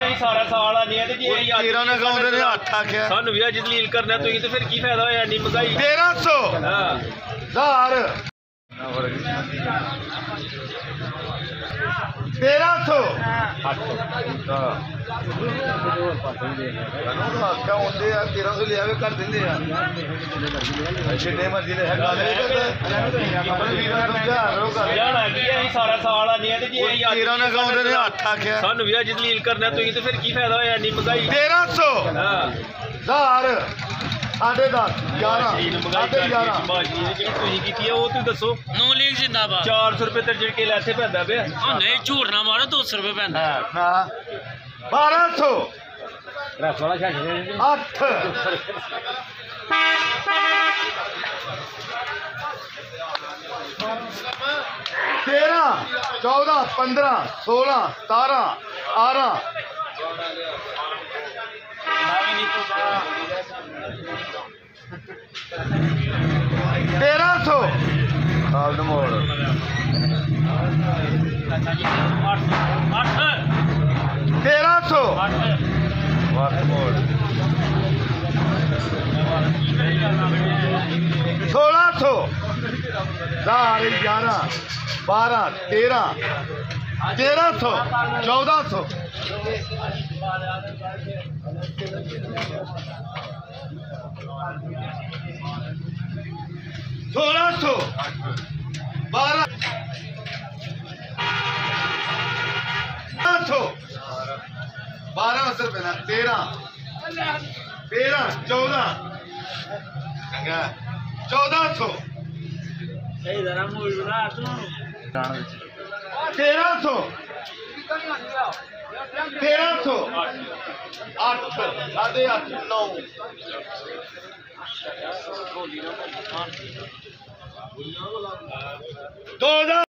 सारा साल आनी है जी 13 ने गाउंदे ने 8 आख्या सानू भी अज दलील करना तुसीं ते फिर की फायदा होया इन्नी महंगाई 1300 हां 1300 सारा साल आनी है जी 13 ने गाउंदे ने 8 आख्या सानू भी अज दलील करना तुसीं ते फिर की फायदा होया इन्नी महंगाई 1300 हां 1000 साढ़े 10 11 साढ़े 11 दसो नो लीग जिंदाबाद 400 रुपए दर्जन के लाते पैदा पे नहीं झूठ ना मारो 200 रुपए पैंदा ना 1200 रस वाला छड़ 8 13 14 15 16 17 18 1300 ਸਾਲ ਮੋੜ 1300 ਵਾਟ ਮੋੜ 1600 10 11 12 13 1300 1400 1600 12 12 रुपए ना 13 14 1400 1300 1300 8 साढ़े 8 9 2000